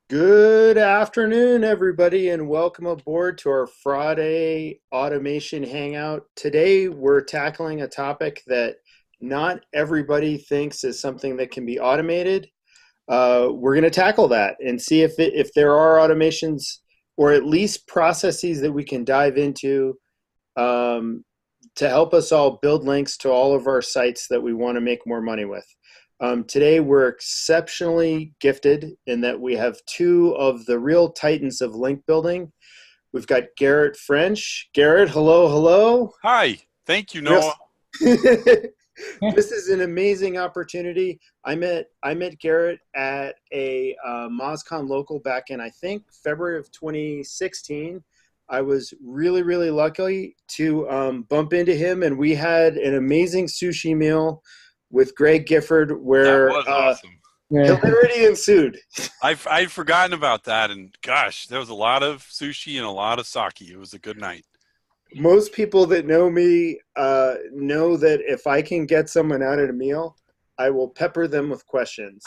Good afternoon, everybody, and welcome aboard to our Friday automation hangout. Today, we're tackling a topic that not everybody thinks is something that can be automated. We're going to tackle that and see if there are automations or at least processes that we can dive into um, to help us all build links to all of our sites that we want to make more money with. Today, we're exceptionally gifted in that we have two of the real titans of link building. We've got Garrett French. Garrett, hello, hello. Hi, thank you, Real- Noah. This is an amazing opportunity. I met Garrett at a MozCon local back in, I think, February of 2016. I was really, really lucky to bump into him, and we had an amazing sushi meal with Greg Gifford That where was awesome. Yeah. hilarity ensued. I'd forgotten about that, and gosh, there was a lot of sushi and a lot of sake. It was a good night. Most people that know me know that if I can get someone out at a meal, I will pepper them with questions.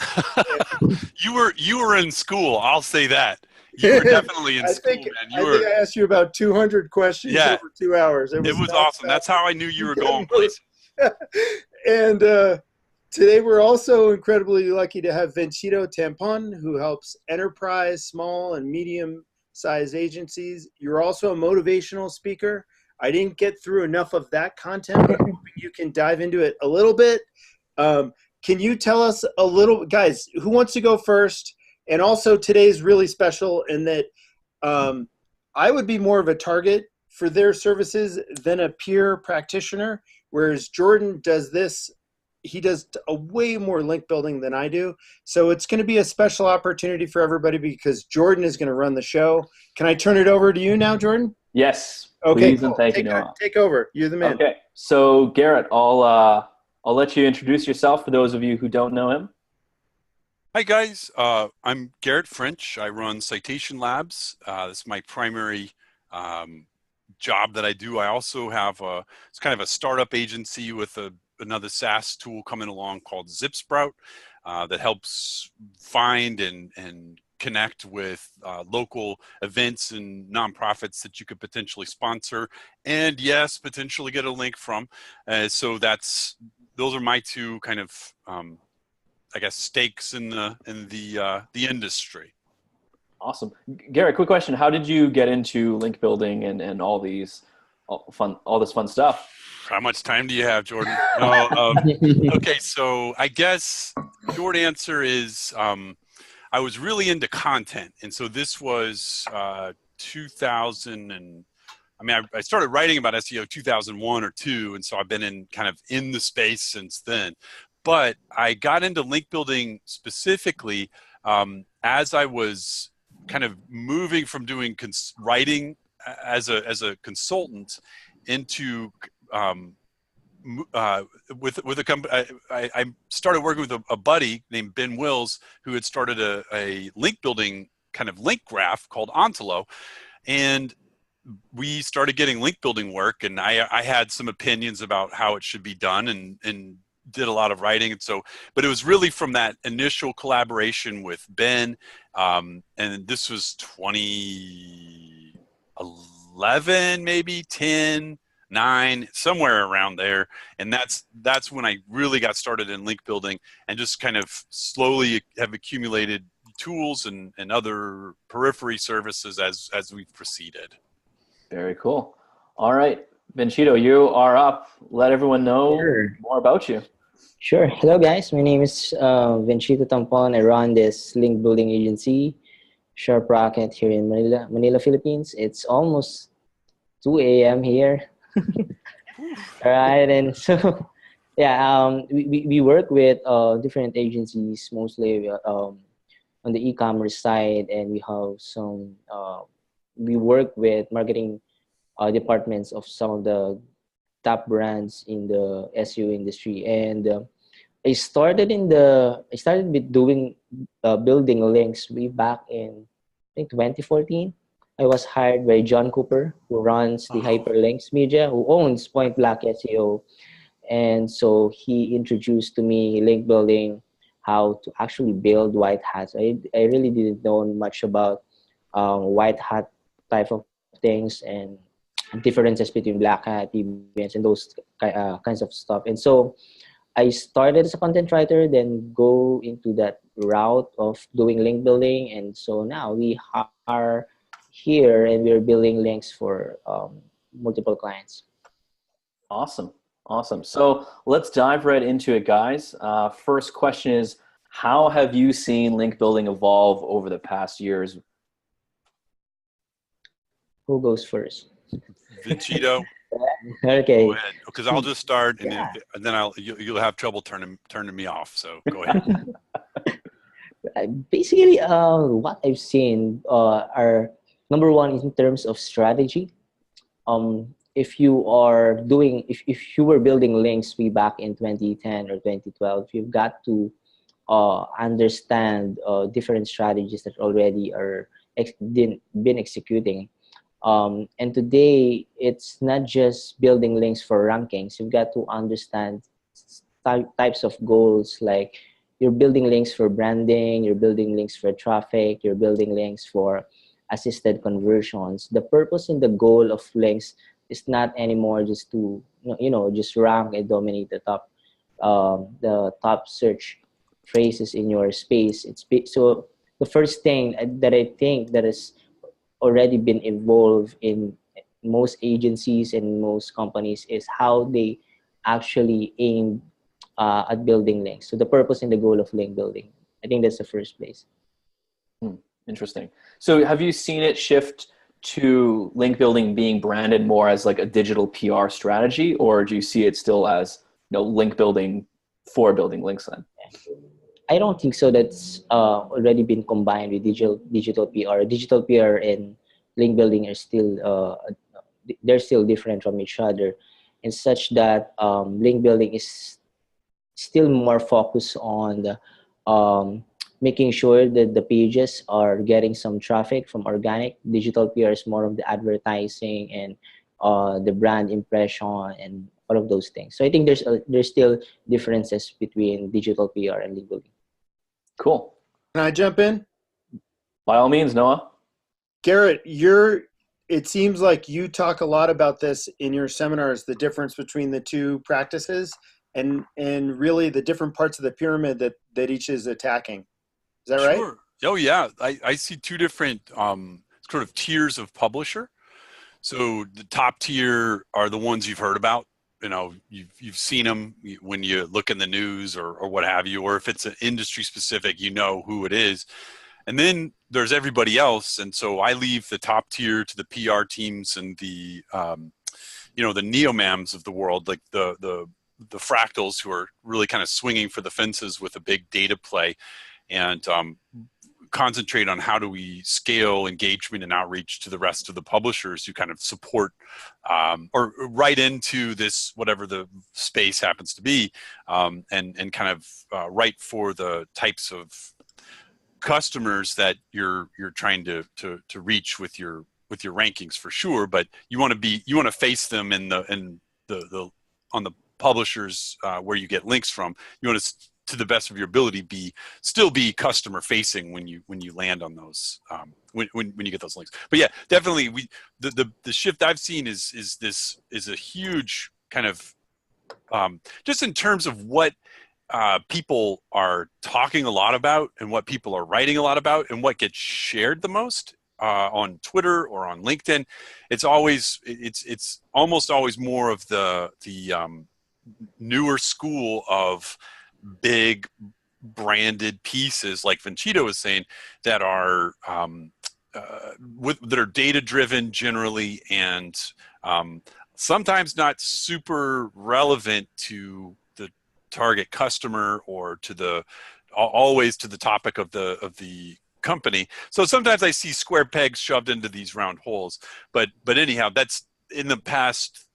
You were in school. I'll say that. You were definitely in I school, think man. I think I asked you about 200 questions Yeah, over 2 hours. it was not awesome. That's how I knew you were going that. places. And today we're also incredibly lucky to have Venchito Tampon, who helps enterprise, small, and medium-sized agencies. You're also a motivational speaker. I didn't get through enough of that content, but I'm hoping you can dive into it a little bit. Can you tell us a little, guys, who wants to go first? And also today's really special in that I would be more of a target for their services than a peer practitioner, whereas Jordan does this. He does a way more link building than I do. So it's going to be a special opportunity for everybody because Jordan is going to run the show. Can I turn it over to you now, Jordan? Yes, Okay, please cool. and thank you, Noah. Take over. You're the man. Okay, so Garrett, I'll let you introduce yourself for those of you who don't know him. Hi guys, I'm Garrett French. I run Citation Labs. This is my primary job that I do. I also have it's kind of a startup agency with another SaaS tool coming along called ZipSprout that helps find and connect with local events and nonprofits that you could potentially sponsor, and yes, potentially get a link from. So those are my two kind of I guess stakes in the industry. Awesome. Garrett, quick question. How did you get into link building and all this fun stuff? How much time do you have, Jordan? No, okay, so I guess short answer is I was really into content, and so this was 2000 and I started writing about SEO 2001 or 2, and so I've been in the space since then. But I got into link building specifically as I was kind of moving from doing writing as a consultant into with a company. I started working with a buddy named Ben Wills who had started a link building kind of link graph called Ontolo, and we started getting link building work, and I had some opinions about how it should be done and did a lot of writing. And so, but it was really from that initial collaboration with Ben. And this was 2011, maybe 10, 9, somewhere around there. And that's when I really got started in link building and just kind of slowly have accumulated tools and other periphery services as we've proceeded. Very cool. All right, Venchito, you are up. Let everyone know more about you. Sure. Hello, guys. My name is Venchito Tampon. I run this link building agency, Sharp Rocket, here in Manila, Philippines. It's almost 2 a.m. here. All right, and so yeah, we work with different agencies, mostly on the e-commerce side, and we have some. We work with marketing departments of some of the top brands in the SEO industry, and I started with doing building links way back in I think 2014. I was hired by John Cooper, who runs the Hyperlinks Media, who owns Point Black SEO, and so he introduced to me link building how to actually build white hats. I really didn't know much about white hat type of things and differences between black hat, events, and those kinds of stuff. And so I started as a content writer, then go into that route of doing link building. And so now we are here and we're building links for multiple clients. Awesome. Awesome. So let's dive right into it, guys. First question is, how have you seen link building evolve over the past years? Who goes first? Venchito. Okay. Go ahead, because I'll just start, and, Yeah. and then you'll have trouble turning me off. So go ahead. Basically, what I've seen are number one in terms of strategy. If you are doing, if you were building links way back in 2010 or 2012, you've got to understand different strategies that already are been executing. And today, it's not just building links for rankings. You've got to understand types of goals, like you're building links for branding, you're building links for traffic, you're building links for assisted conversions. The purpose and the goal of links is not anymore just to just rank and dominate the top search phrases in your space. So the first thing that I think that has already been evolved in most agencies and most companies is how they actually aim at building links. So the purpose and the goal of link building. I think that's the first place. Interesting. So have you seen it shift to link building being branded more as like a digital PR strategy, or do you see it still as link building for building links then? I don't think so. That's already been combined with digital PR. Digital PR and link building are still they're still different from each other, in such that link building is still more focused on the making sure that the pages are getting some traffic from organic. Digital PR is more of the advertising and the brand impression and all of those things. So I think there's still differences between digital PR and link building. Cool. Can I jump in? By all means, Noah. Garrett, it seems like you talk a lot about this in your seminars, the difference between the two practices and really the different parts of the pyramid that each is attacking. Is that right? Sure. Oh yeah, I see two different sort of tiers of publisher. So the top tier are the ones you've heard about. You've seen them when you look in the news or what have you, or if it's an industry specific, you know who it is. And then there's everybody else. And so I leave the top tier to the PR teams and the neomams of the world, like the fractals who are really kind of swinging for the fences with a big data play, and concentrate on how do we scale engagement and outreach to the rest of the publishers who kind of support or right into this, whatever the space happens to be, and kind of write for the types of customers that you're trying to reach with your rankings, for sure. But you want to face them in the on the publishers where you get links from. You want to the best of your ability still be customer facing when you land on those when you get those links. But yeah, definitely the shift I've seen is a huge kind of just in terms of what people are talking a lot about and what people are writing a lot about and what gets shared the most on Twitter or on LinkedIn. It's almost always more of the newer school of big branded pieces, like Venchito was saying, that are that are data driven generally, and sometimes not super relevant to the target customer or always to the topic of the company. So sometimes I see square pegs shoved into these round holes. But anyhow, that's in the past,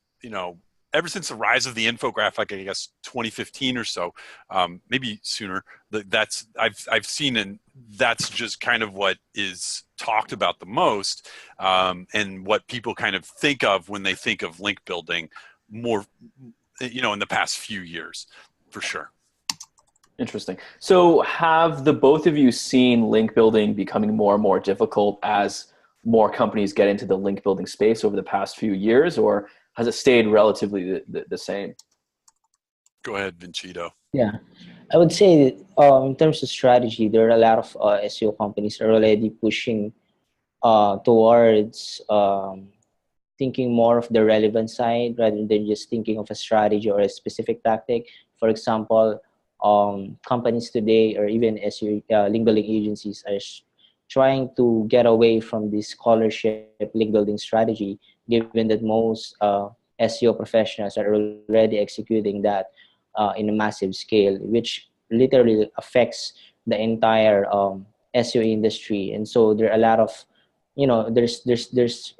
ever since the rise of the infographic, I guess 2015 or so, maybe sooner. I've seen, and that's just kind of what is talked about the most, and what people kind of think of when they think of link building more, in the past few years, for sure. Interesting. So have the both of you seen link building becoming more and more difficult as more companies get into the link building space over the past few years, or has it stayed relatively the same? Go ahead, Venchito. Yeah, I would say in terms of strategy, there are a lot of SEO companies are already pushing towards thinking more of the relevant side rather than just thinking of a strategy or a specific tactic. For example, companies today or even SEO link building agencies are trying to get away from this scholarship link building strategy, given that most SEO professionals are already executing that in a massive scale, which literally affects the entire SEO industry. And so there are a lot of, there's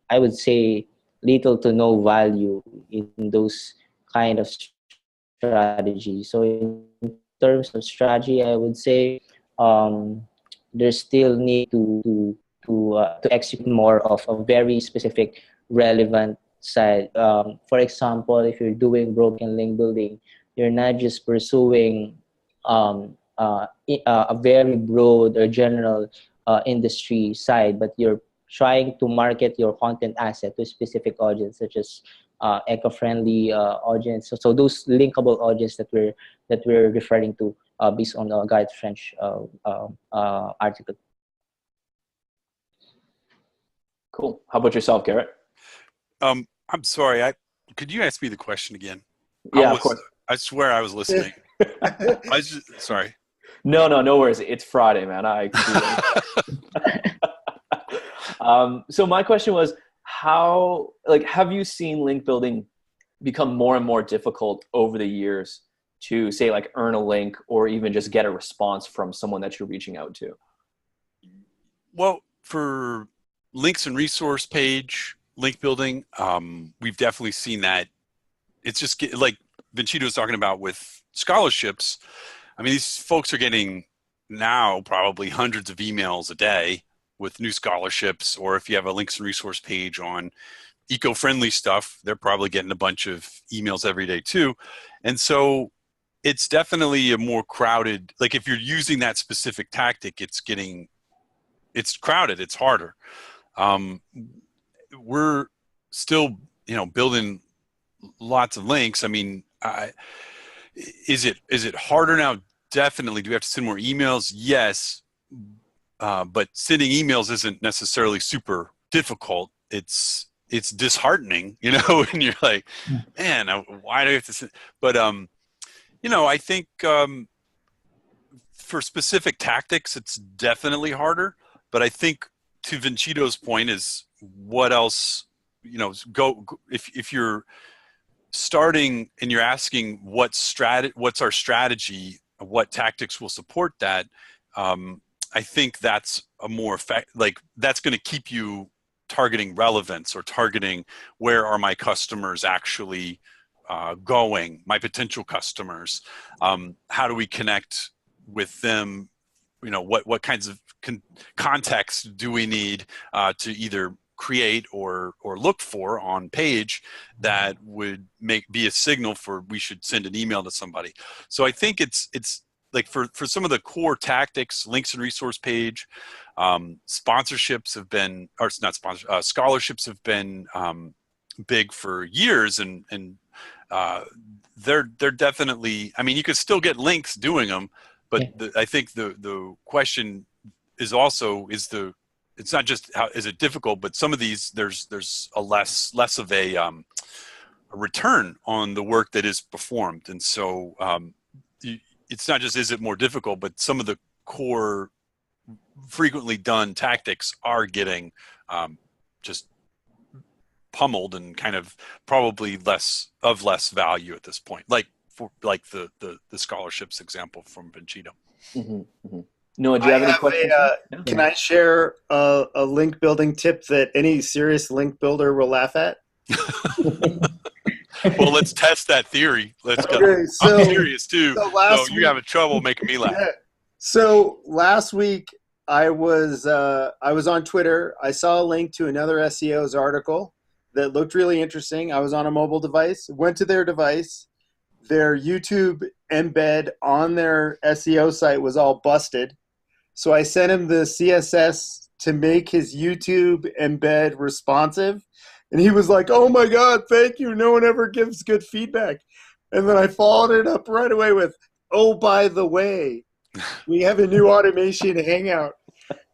I would say little to no value in those kind of strategy. So in terms of strategy, I would say there's still need to execute more of a very specific relevant side. For example, if you're doing broken link building, you're not just pursuing a very broad or general industry side, but you're trying to market your content asset to a specific audience, such as eco-friendly audience. So those linkable audience that we're referring to based on the Garrett French article. Cool. How about yourself, Garrett? I'm sorry. Could you ask me the question again? Yeah, of course. I swear I was listening. I was just, sorry. No worries. It's Friday, man. So my question was, have you seen link building become more and more difficult over the years to say earn a link or even just get a response from someone that you're reaching out to? Well, for links and resource page link building, we've definitely seen that. It's just like Venchito was talking about with scholarships. I mean, these folks are getting now probably hundreds of emails a day with new scholarships, or if you have a links and resource page on eco-friendly stuff, they're probably getting a bunch of emails every day too. And so it's definitely a more crowded, like if you're using that specific tactic, it's crowded, it's harder. We're still, building lots of links. I mean, is it harder now? Definitely. Do we have to send more emails? Yes. But sending emails isn't necessarily super difficult. It's disheartening, and you're like, man, why do I have to send? But, I think for specific tactics, it's definitely harder. But I think to Venchito's point is what else, if you're starting and you're asking what's our strategy, what tactics will support that, I think that's a more that's going to keep you targeting relevance or targeting where are my customers actually going, my potential customers. How do we connect with them? What kinds of context do we need to either create or look for on page that would be a signal for we should send an email to somebody. So I think it's like for some of the core tactics, links and resource page, sponsorships have been, or not sponsors, scholarships have been big for years, and they're definitely. I mean, you could still get links doing them, but yeah. I think the question is also it's not just how is it difficult, but some of these there's a less of a return on the work that is performed, and so it's not just is it more difficult, but some of the core frequently done tactics are getting just pummeled and kind of probably less value at this point, like the scholarships example from Venchito. Mm-hmm, mm-hmm. Noah, do you have any questions? Can I share a link building tip that any serious link builder will laugh at? Well, let's test that theory. Let's go. Okay, I'm serious too. So you're having trouble making me laugh. Yeah. So last week I was on Twitter. I saw a link to another SEO's article that looked really interesting. I was on a mobile device, went to their device. Their YouTube embed on their SEO site was all busted. So I sent him the CSS to make his YouTube embed responsive. And he was like, oh my God, thank you. No one ever gives good feedback. And then I followed it up right away with, oh, by the way, we have a new automation hangout.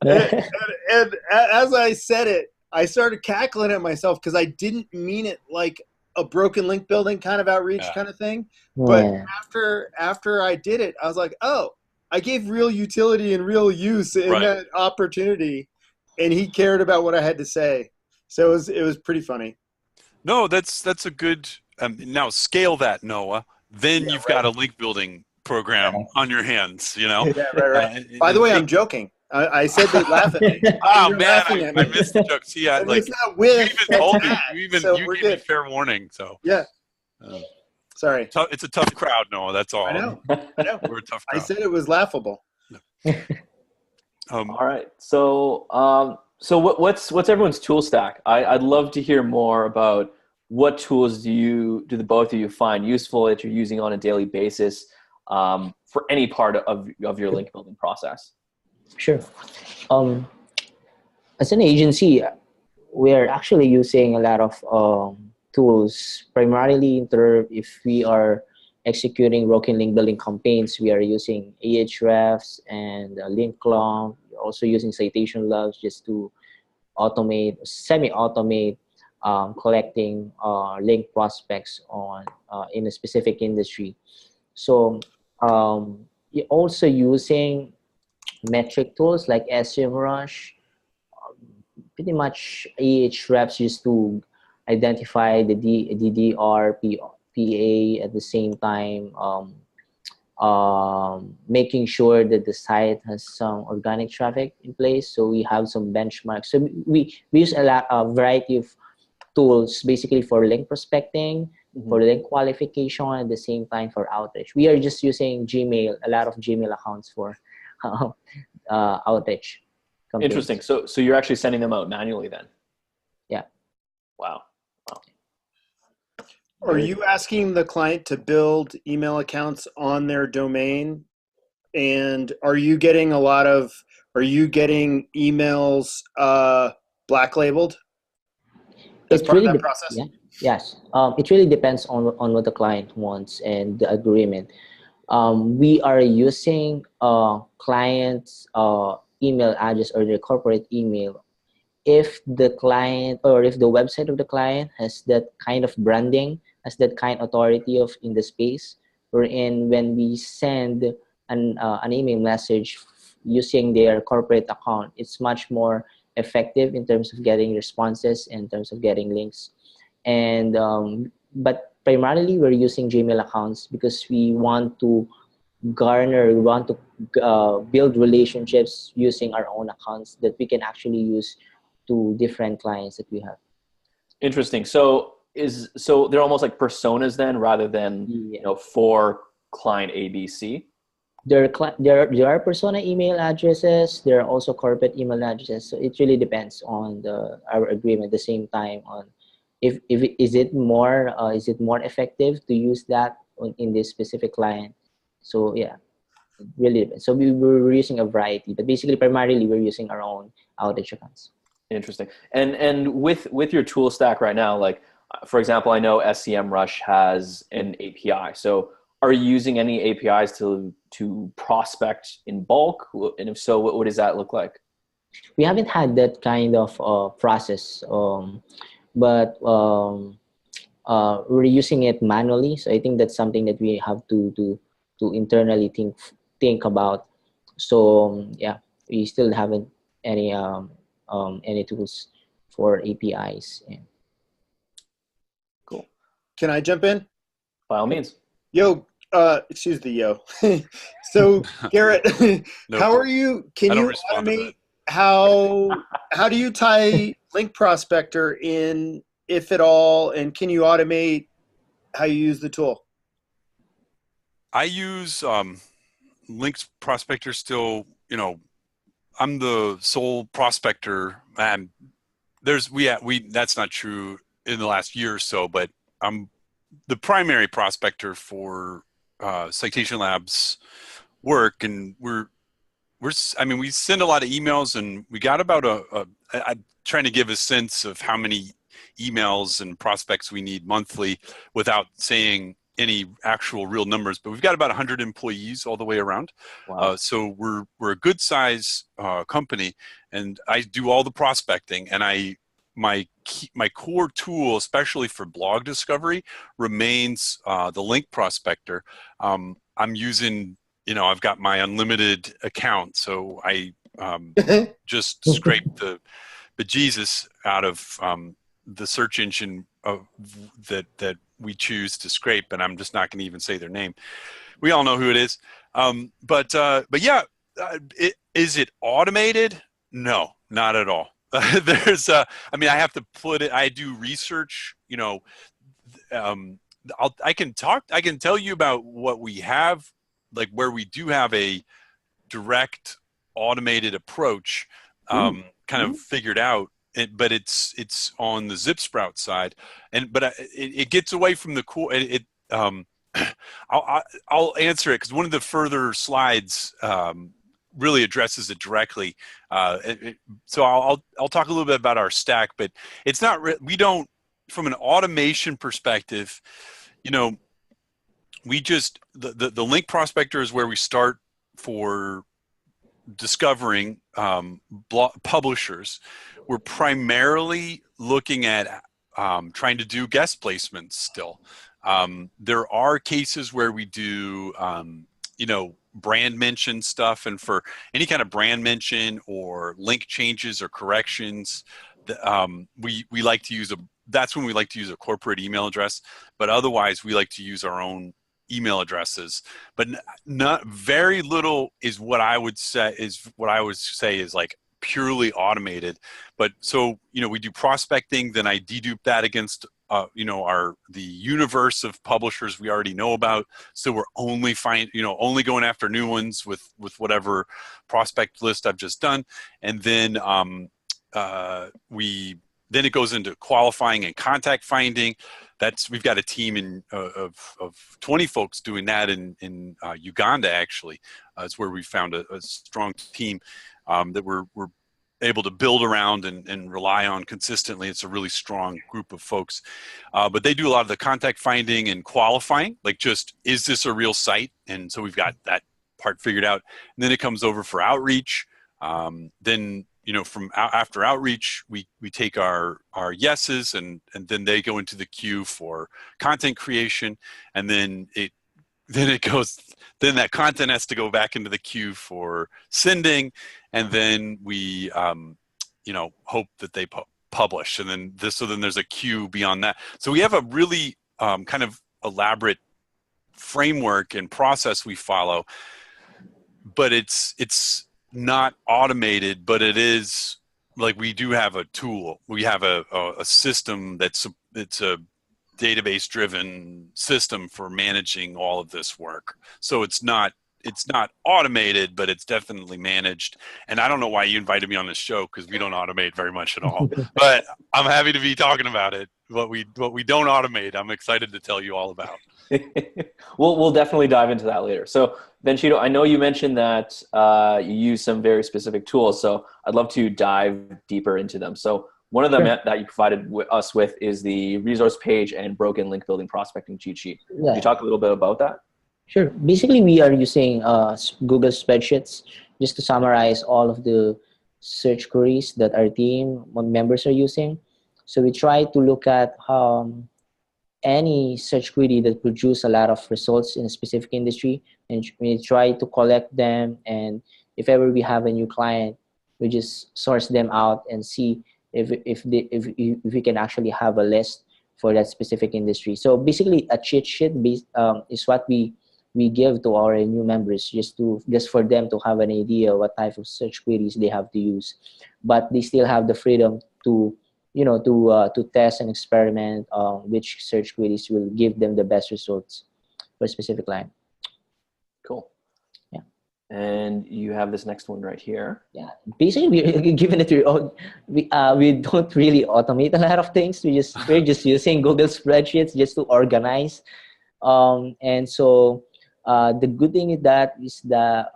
And as I said it, I started cackling at myself because I didn't mean it like a broken link building kind of outreach kind of thing. But after I did it, I was like, oh, I gave real utility and real use in that opportunity, and he cared about what I had to say. So it was pretty funny. No, that's a good. Now scale that, Noah. Then you've got a link building program on your hands. You know. Yeah, right. By the way, I'm joking. I said they laugh at me. Oh man, I missed the joke. See, like you even told me. You gave me fair warning. So yeah. Sorry. It's a tough crowd, Noah. That's all. I know. We're a tough crowd. I said it was laughable. All right. So, what's everyone's tool stack? I'd love to hear more about what tools do the both of you find useful that you're using on a daily basis for any part of your link building process. Sure. As an agency, we're actually using a lot of tools, primarily if we are executing broken link building campaigns, we are using Ahrefs and link clone. We're also using citation logs just to semi-automate collecting link prospects in a specific industry. So you're also using metric tools like SEMrush, pretty much Ahrefs used to identify the DDR, PA at the same time, making sure that the site has some organic traffic in place. So we have some benchmarks. So we use a variety of tools basically for link prospecting, for link qualification, at the same time for outreach. We are just using Gmail, a lot of Gmail accounts for outreach campaigns. Interesting. So you're actually sending them out manually then? Yeah. Wow. Are you asking the client to build email accounts on their domain? And are you getting emails black labeled as part of that process? Yeah. Yes. It really depends on what the client wants and the agreement. We are using client's email address or their corporate email if the client or if the website of the client has that kind of branding, has that kind of authority in the space. Wherein when we send an email message using their corporate account, it's much more effective in terms of getting responses, in terms of getting links. And but primarily we're using Gmail accounts because we want to build relationships using our own accounts that we can actually use to different clients that we have. Interesting. So they're almost like personas then, rather than for client ABC. There are persona email addresses. There are also corporate email addresses. So it really depends on our agreement. At the same time, on if is it more effective to use that in this specific client. So yeah, it really depends. So we're using a variety, but basically primarily we're using our own outreach accounts. Interesting. And with your tool stack right now, like for example, I know SEMrush has an API. So are you using any APIs to prospect in bulk? And if so, what does that look like? We haven't had that kind of process, but we're using it manually. So I think that's something that we have to internally think about. So yeah, we still haven't any tools for APIs. Yeah. Cool. Can I jump in? By all means. Yo, excuse the yo. So Garrett, how are you? Can you automate how do you tie Link Prospector in, if at all, and can you automate how you use the tool? I use Link's Prospector still. I'm the sole prospector, and that's not true in the last year or so, but I'm the primary prospector for Citation Labs work, and I mean, we send a lot of emails, and we got about I'm trying to give a sense of how many emails and prospects we need monthly without saying any actual real numbers, but we've got about 100 employees all the way around. Wow. So we're a good size company, and I do all the prospecting, and my core tool, especially for blog discovery, remains the link prospector. I'm using, I've got my unlimited account, so I just scrape the bejesus out of the search engine that we choose to scrape, and I'm just not going to even say their name. We all know who it is. But yeah, is it automated? No, not at all. There's, I mean, I have to put it. I do research. I can tell you about what we have, like where we do have a direct automated approach, kind of figured out. But it's on the Zip Sprout side, but it gets away from the core. I'll answer it because one of the further slides really addresses it directly. So I'll talk a little bit about our stack, but it's not. We don't, from an automation perspective, we just the link prospector is where we start for discovering publishers. We're primarily looking at trying to do guest placements still. There are cases where we do, brand mention stuff, and for any kind of brand mention or link changes or corrections, we like to use that's when we like to use a corporate email address. But otherwise, we like to use our own email addresses. But not very little is what I would say is like purely automated. But so we do prospecting, then I dedupe that against the universe of publishers we already know about. So we're only only going after new ones with whatever prospect list I've just done, and then then it goes into qualifying and contact finding. We've got a team of 20 folks doing that in Uganda. Actually, it's where we found a strong team that we're able to build around and rely on consistently. It's a really strong group of folks, but they do a lot of the contact finding and qualifying, like just, is this a real site? And so we've got that part figured out. And then it comes over for outreach. Then from after outreach, we take our yeses, and then they go into the queue for content creation, and then then that content has to go back into the queue for sending, and then we hope that they publish, and then there's a queue beyond that. So we have a really kind of elaborate framework and process we follow, but it's not automated, but it is like, we do have a tool. We have a system it's a database driven system for managing all of this work. So it's not automated, but it's definitely managed. And I don't know why you invited me on this show, because we don't automate very much at all. But I'm happy to be talking about it. What we don't automate, I'm excited to tell you all about. We'll definitely dive into that later. So Venchito, I know you mentioned that you use some very specific tools, so I'd love to dive deeper into them. So one of them that you provided us with is the resource page and broken link building prospecting cheat sheet. Yeah. Can you talk a little bit about that? Sure. Basically, we are using Google spreadsheets just to summarize all of the search queries that our team members are using. So we try to look at any search query that produce a lot of results in a specific industry, and we try to collect them. And if ever we have a new client, we just source them out and see if we can actually have a list for that specific industry. So basically, a cheat sheet is what we give to our new members, just for them to have an idea what type of search queries they have to use, but they still have the freedom to to test and experiment which search queries will give them the best results for a specific line. Cool. Yeah. And you have this next one right here. Yeah. Basically, we're giving it to your own. We don't really automate a lot of things. We're just using Google spreadsheets just to organize. And so The good thing is that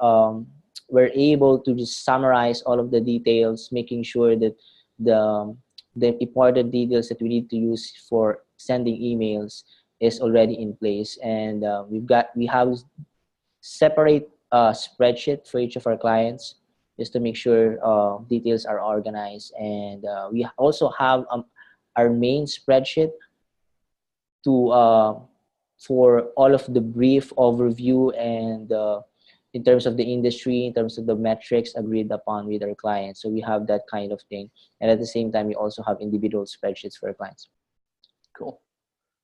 we're able to just summarize all of the details, making sure that the the important details that we need to use for sending emails is already in place, and we have separate spreadsheet for each of our clients just to make sure details are organized, and we also have our main spreadsheet to for all of the brief overview and in terms of the industry, in terms of the metrics agreed upon with our clients. So we have that kind of thing, and at the same time we also have individual spreadsheets for our clients. Cool.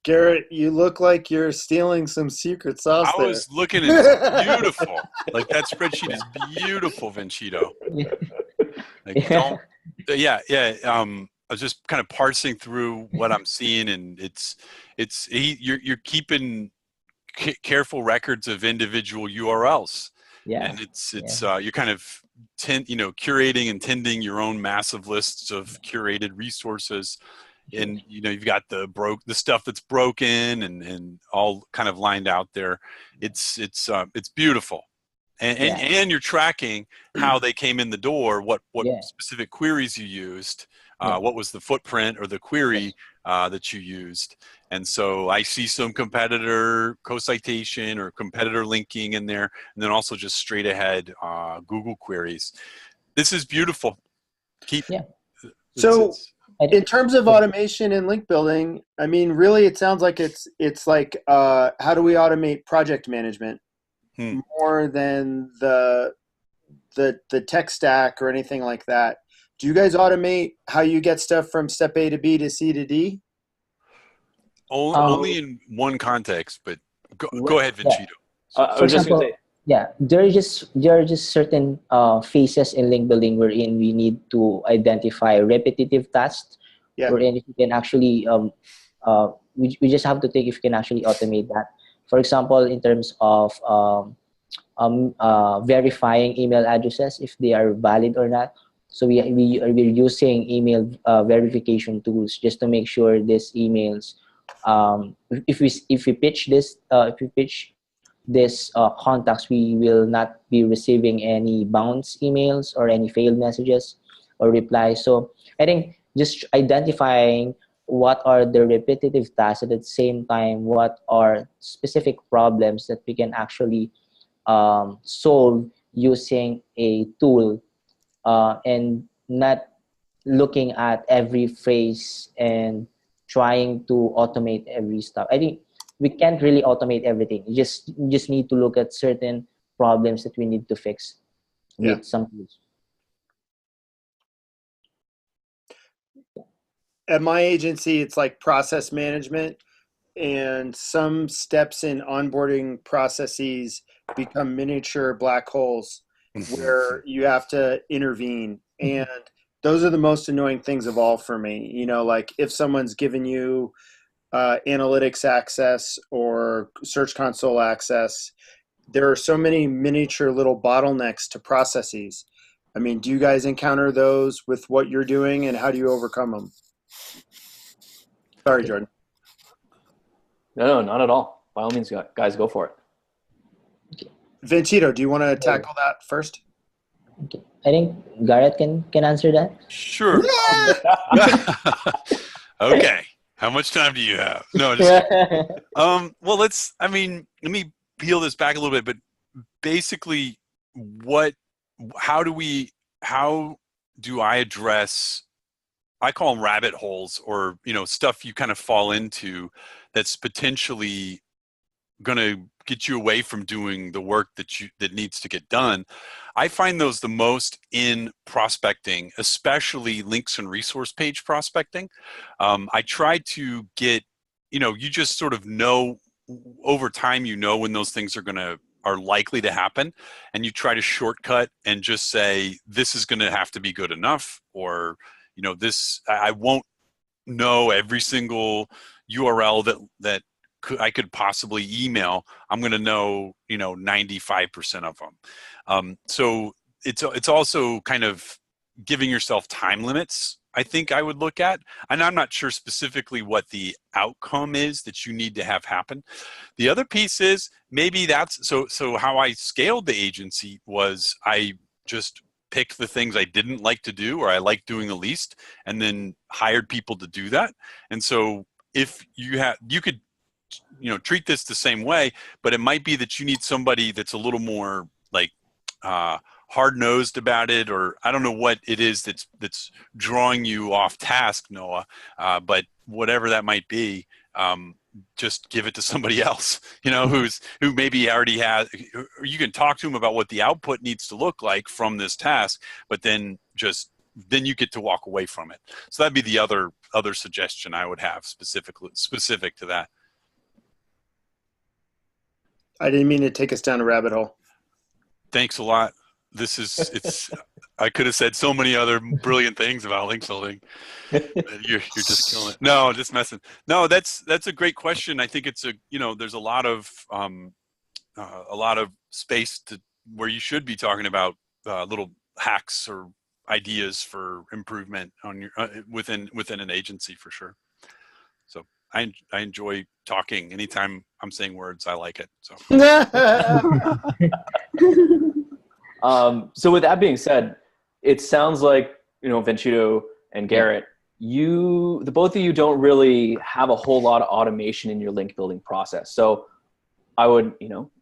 Garrett, you look like you're stealing some secret sauce I there. was looking, it's beautiful. Like that spreadsheet is beautiful, Venchito. Like don't, yeah. I was just kind of parsing through what I'm seeing, and you're keeping careful records of individual URLs, Yeah. and you're kind of curating and tending your own massive lists of curated resources. And you've got the stuff that's broken and all kind of lined out there. It's beautiful, and you're tracking how they came in the door, what specific queries you used, what was the footprint or the query that you used. And so I see some competitor co-citation or competitor linking in there, and then also just straight ahead Google queries. This is beautiful. So in terms of automation and link building, I mean, really, it sounds like it's like how do we automate project management more than the tech stack or anything like that. Do you guys automate how you get stuff from step A to B to C to D? Only in one context, but go ahead, Venchito. I was just going to say. Yeah, there are just certain phases in link building wherein we need to identify repetitive tasks, wherein if you can actually we just have to think if you can actually automate that. For example, in terms of verifying email addresses if they are valid or not. So we're using email verification tools just to make sure these emails, if we pitch this contacts, we will not be receiving any bounce emails or any failed messages or replies. So I think just identifying what are the repetitive tasks, at the same time what are specific problems that we can actually solve using a tool, and not looking at every phrase and trying to automate every stuff. I think we can't really automate everything. You just need to look at certain problems that we need to fix with some tools. At my agency, it's like process management, and some steps in onboarding processes become miniature black holes where you have to intervene. And those are the most annoying things of all for me. Like if someone's given you analytics access or search console access, there are so many miniature little bottlenecks to processes. I mean, do you guys encounter those with what you're doing, and how do you overcome them? Sorry, Jordan. No, not at all. By all means, guys, go for it. Venchito, do you want to tackle that first? Okay. I think Garrett can answer that. Sure. Okay. How much time do you have? No, just well, let me peel this back a little bit, but basically how do I address, I call them rabbit holes, or stuff you kind of fall into that's potentially going to get you away from doing the work that needs to get done. I find those the most in prospecting, especially links and resource page prospecting. I try to get, you just sort of know over time, when those things are likely to happen, and you try to shortcut and just say, this is going to have to be good enough, or I won't know every single URL that I could possibly email. I'm going to know 95% of them. So it's also kind of giving yourself time limits I think I would look at, and I'm not sure specifically what the outcome is that you need to have happen. The other piece is maybe that's so how I scaled the agency was I just picked the things I didn't like to do or I liked doing the least and then hired people to do that. And so if you could treat this the same way, but it might be that you need somebody that's a little more like hard-nosed about it, or I don't know what it is that's drawing you off task, Noah, but whatever that might be, just give it to somebody else, who maybe already has, or you can talk to them about what the output needs to look like from this task, but then you get to walk away from it. So that'd be the other suggestion I would have specific to that. I didn't mean to take us down a rabbit hole. Thanks a lot. I could have said so many other brilliant things about link building. You're just killing it. No, just messing. No, that's a great question. I think it's there's a lot of space where you should be talking about little hacks or ideas for improvement on your within an agency for sure. So I enjoy talking. Anytime I'm saying words, I like it. So. So with that being said, it sounds like, Venchito and Garrett, the both of you don't really have a whole lot of automation in your link building process. So I would,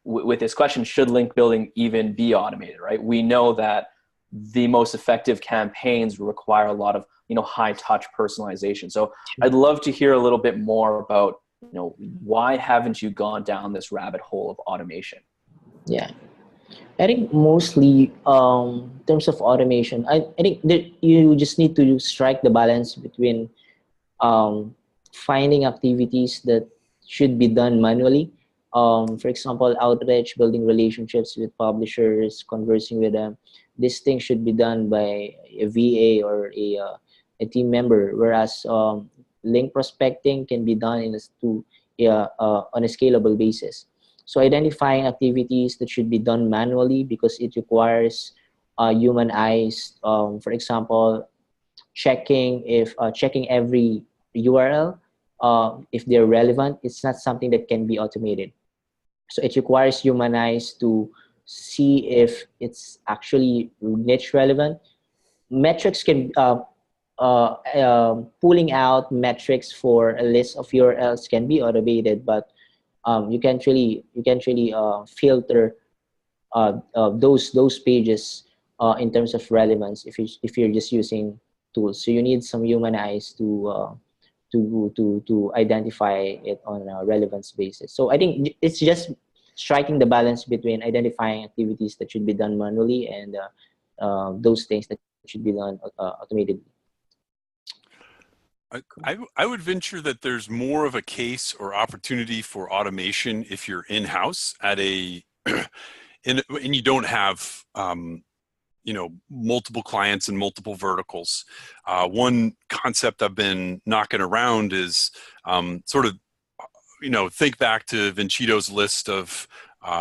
with this question, should link building even be automated, right? We know that the most effective campaigns require a lot of, high touch personalization. So I'd love to hear a little bit more about, why haven't you gone down this rabbit hole of automation? Yeah. I think mostly in terms of automation, I think that you just need to strike the balance between finding activities that should be done manually. For example, outreach, building relationships with publishers, conversing with them. This thing should be done by a VA or a team member, whereas link prospecting can be done on a scalable basis. So identifying activities that should be done manually because it requires human eyes. For example, checking every URL if they're relevant. It's not something that can be automated. So it requires human eyes to see if it's actually niche relevant. Metrics can pulling out metrics for a list of URLs can be automated, but you can't really filter those pages in terms of relevance if you're just using tools. So you need some human eyes to identify it on a relevance basis. So I think it's just striking the balance between identifying activities that should be done manually and those things that should be done automated. I would venture that there's more of a case or opportunity for automation if you're in-house and you don't have multiple clients and multiple verticals. One concept I've been knocking around is think back to Venchito's list of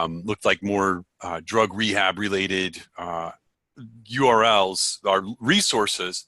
looked like more drug rehab related URLs or resources.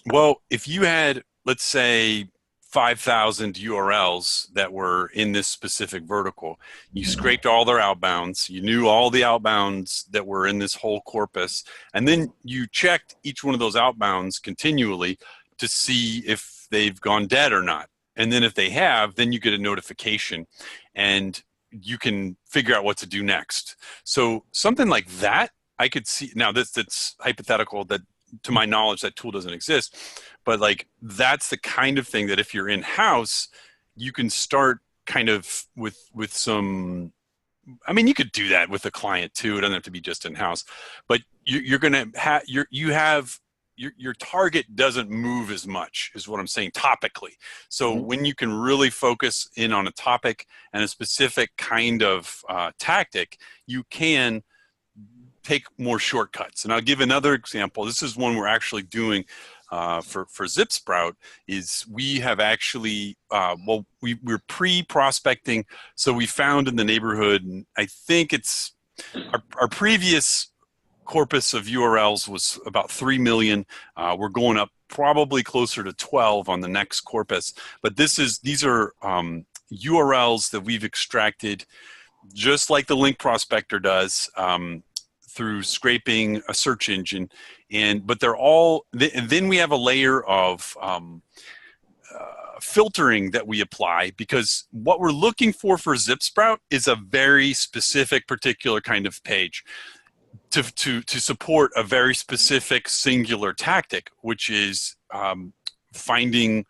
Well, if you had, let's say, 5,000 URLs that were in this specific vertical, you scraped all their outbounds, you knew all the outbounds that were in this whole corpus, and then you checked each one of those outbounds continually to see if they've gone dead or not. And then if they have, then you get a notification and you can figure out what to do next. So something like that, I could see. Now that's hypothetical, that to my knowledge, that tool doesn't exist, but like that's the kind of thing that if you're in-house, you can start kind of with some, I mean, you could do that with a client too. It doesn't have to be just in-house, but you're going to have, your target doesn't move as much is what I'm saying topically. So when you can really focus in on a topic and a specific kind of tactic, you can take more shortcuts. And I'll give another example. This is one we're actually doing for ZipSprout. Is we have actually, we're pre-prospecting. So we found in the neighborhood, and I think it's our previous corpus of URLs was about 3 million. We're going up probably closer to 12 on the next corpus. But these are URLs that we've extracted just like the link prospector does through scraping a search engine. But they're all, then we have a layer of filtering that we apply, because what we're looking for ZipSprout is a very specific particular kind of page to support a very specific singular tactic, which is finding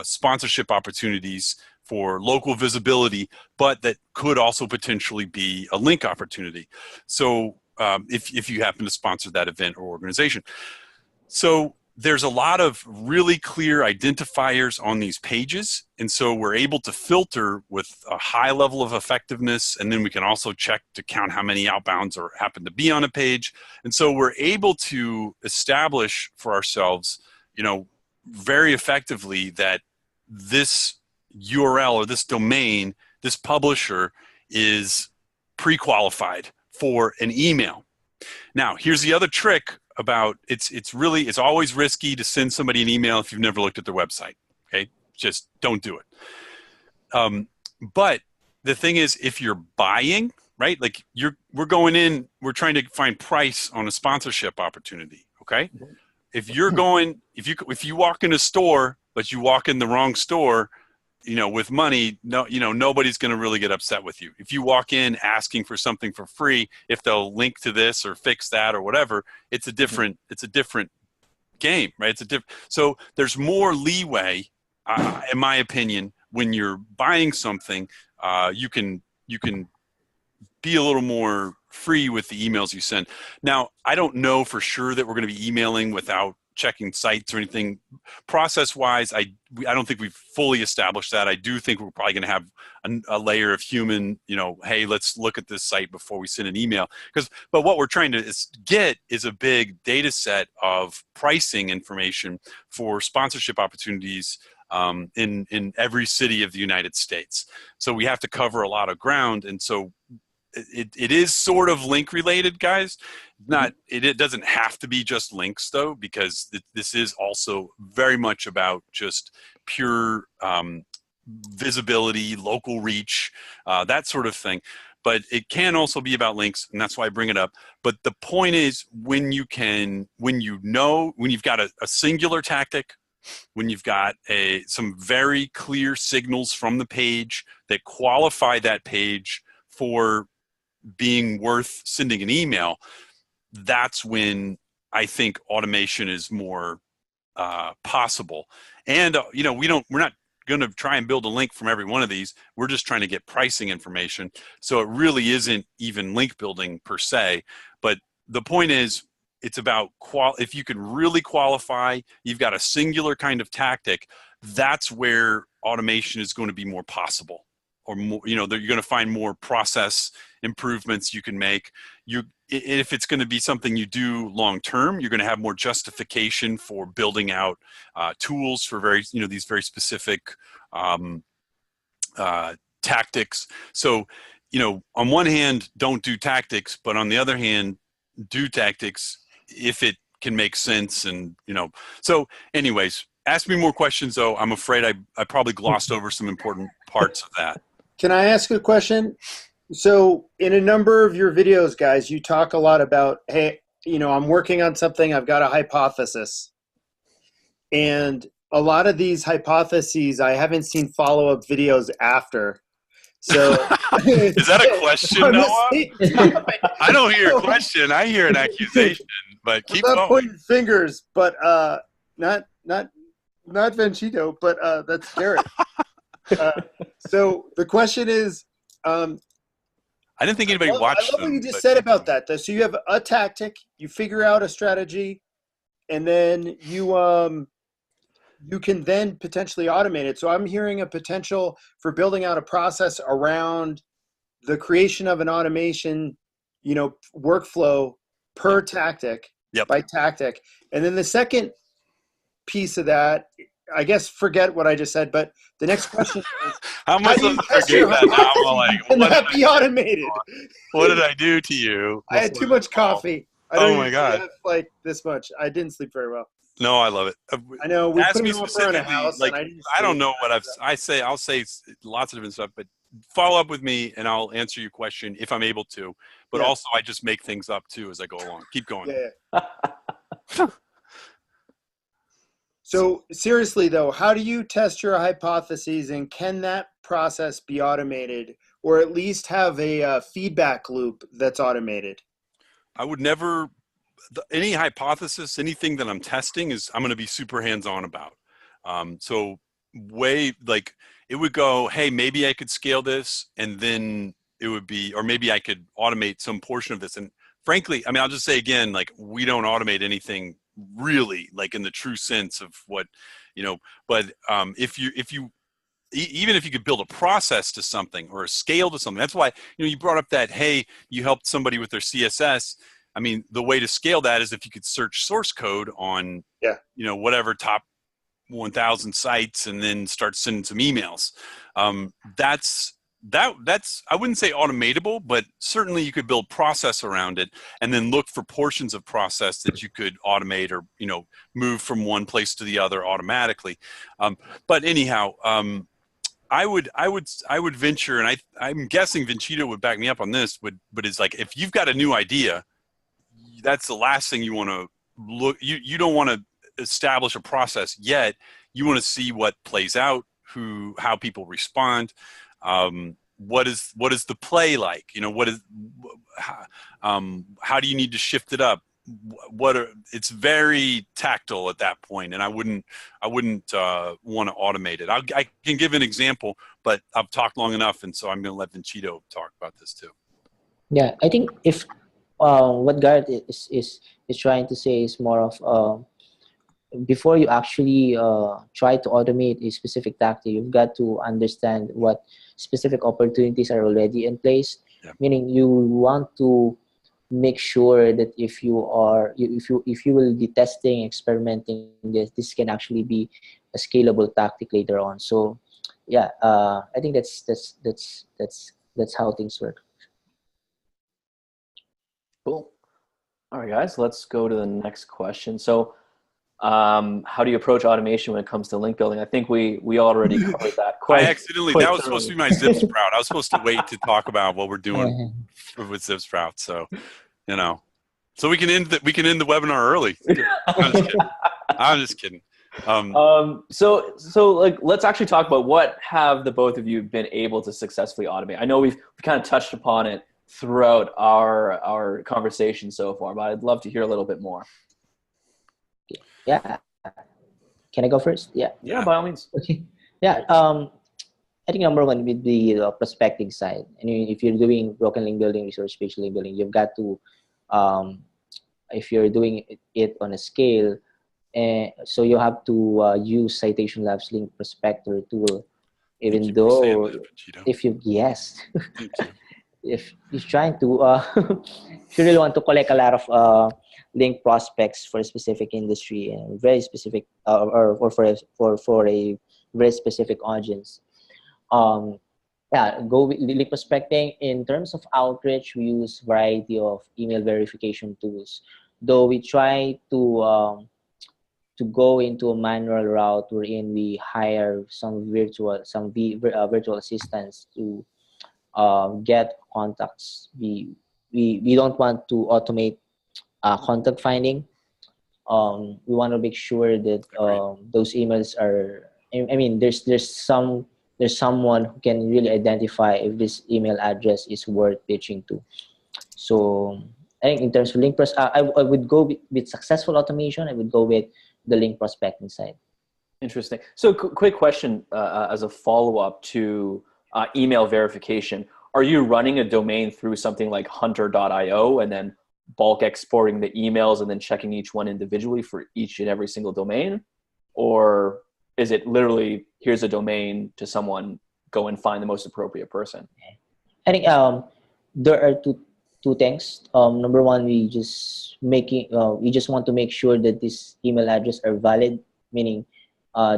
sponsorship opportunities for local visibility, but that could also potentially be a link opportunity. So if you happen to sponsor that event or organization. So there's a lot of really clear identifiers on these pages. And so we're able to filter with a high level of effectiveness. And then we can also check to count how many outbounds or happen to be on a page. And so we're able to establish for ourselves, very effectively that this URL or this domain, this publisher is pre-qualified for an email. Now, here's the other trick about it's always risky to send somebody an email if you've never looked at their website. Okay, just don't do it. But the thing is, if you're buying, right, like we're going in, we're trying to find price on a sponsorship opportunity. Okay, if you walk in a store but you walk in the wrong store, with money, nobody's going to really get upset with you. If you walk in asking for something for free, if they'll link to this or fix that or whatever, it's a different game, right? So there's more leeway, in my opinion, when you're buying something. You can be a little more free with the emails you send. Now, I don't know for sure that we're going to be emailing without checking sites or anything. Process-wise, I don't think we've fully established that. I do think we're probably going to have a layer of human, hey, let's look at this site before we send an email. But what we're trying to get is a big data set of pricing information for sponsorship opportunities in every city of the United States. So we have to cover a lot of ground, and so it is sort of link related, guys. It doesn't have to be just links though, because this is also very much about just pure visibility, local reach, that sort of thing. But it can also be about links, and that's why I bring it up. But the point is, when you've got a singular tactic, when you've got some very clear signals from the page that qualify that page for being worth sending an email, that's when I think automation is more possible. And we're not going to try and build a link from every one of these. We're just trying to get pricing information. So it really isn't even link building per se. But the point is, it's about if you can really qualify, you've got a singular kind of tactic, that's where automation is going to be more possible. Or more, you're going to find more process improvements you can make. If it's going to be something you do long term, you're going to have more justification for building out tools for these very specific tactics. So, on one hand, don't do tactics, but on the other hand, do tactics if it can make sense. And so, anyways, ask me more questions though. I'm afraid I probably glossed over some important parts of that. Can I ask a question? So in a number of your videos, guys, you talk a lot about, hey, I'm working on something, I've got a hypothesis. And a lot of these hypotheses, I haven't seen follow-up videos after. So is that a question, Noah? I don't hear a question. I hear an accusation, but keep going. Pointing fingers, but not Venchito, but that's Garrett. So the question is, I didn't think anybody watched them. I love what you just said about that. So you have a tactic, you figure out a strategy, and then you can then potentially automate it. So I'm hearing a potential for building out a process around the creation of an automation, workflow per tactic, by tactic. And then the second piece of that, I guess forget what I just said, but the next question is, how am I supposed to forget that now? Can that be automated? What did I do to you? I had too much coffee. Oh my God. I have like this much. I didn't sleep very well. No, I love it. I know we Ask put me an offer on a specifically, house, and like, I didn't I say don't know what that. I'll say lots of different stuff, but follow up with me and I'll answer your question if I'm able to. But Yeah. also I just make things up too as I go along. Keep going. Yeah. So seriously though, how do you test your hypotheses, and can that process be automated, or at least have a feedback loop that's automated? I would never, any hypothesis, anything that I'm testing I'm going to be super hands-on about. So like it would go, hey, maybe I could scale this, and then it would be, or maybe I could automate some portion of this. And frankly, I mean, I'll just say again, like we don't automate anything really, like in the true sense of what, but even if you could build a process to something or a scale to something, that's why, you brought up that, hey, you helped somebody with their CSS. I mean, the way to scale that is if you could search source code on, whatever top 1,000 sites and then start sending some emails. That's I wouldn't say automatable, but certainly you could build process around it and then look for portions of process that you could automate or, move from one place to the other automatically. But anyhow, I would venture, and I'm guessing Venchito would back me up on this, but it's like, if you've got a new idea, that's the last thing you want to look. You don't want to establish a process yet. You want to see what plays out, how people respond. What is the play like? How do you need to shift it up? It's very tactile at that point, and I wouldn't want to automate it. I can give an example, but I've talked long enough, and so I'm going to let Venchito talk about this too. Yeah, I think if what Garrett is trying to say is more of before you actually try to automate a specific tactic, you've got to understand what specific opportunities are already in place. Yeah. Meaning, you want to make sure that if you will be testing, experimenting this can actually be a scalable tactic later on. So yeah, I think that's how things work. Cool. All right, guys, let's go to the next question. So how do you approach automation when it comes to link building? I think we already covered that I accidentally, that was supposed to be my zip thoroughly. sprout. I was supposed to wait to talk about what we're doing with zip sprout. So, so we can end the webinar early. I'm just kidding. So like, let's actually talk about what have the both of you been able to successfully automate. I know we've kind of touched upon it throughout our conversation so far, but I'd love to hear a little bit more. Yeah. Can I go first? Yeah. Yeah, by all means. Okay. Yeah. I think number one would be the prospecting side. I mean, if you're doing broken link building, resource page link building, you've got to, if you're doing it on a scale, so you have to use Citation Labs Link Prospector tool. Even though, if you if you're trying to, if you really want to collect a lot of link prospects for a specific industry and very specific, or for a very specific audience, go with link prospecting. In terms of outreach, we use variety of email verification tools. Though we try to go into a manual route wherein we hire some virtual assistants to get contacts. We don't want to automate contact finding. We want to make sure that those emails are. I mean, there's someone who can really identify if this email address is worth pitching to. So I think in terms of link I would go with successful automation. I would go with the link prospecting side. Interesting. So quick question as a follow-up to email verification. Are you running a domain through something like hunter.io and then bulk exporting the emails and then checking each one individually for each and every single domain? Or is it literally, here's a domain to someone, go and find the most appropriate person? I think there are two things. Number one, we just want to make sure that these email addresses are valid, meaning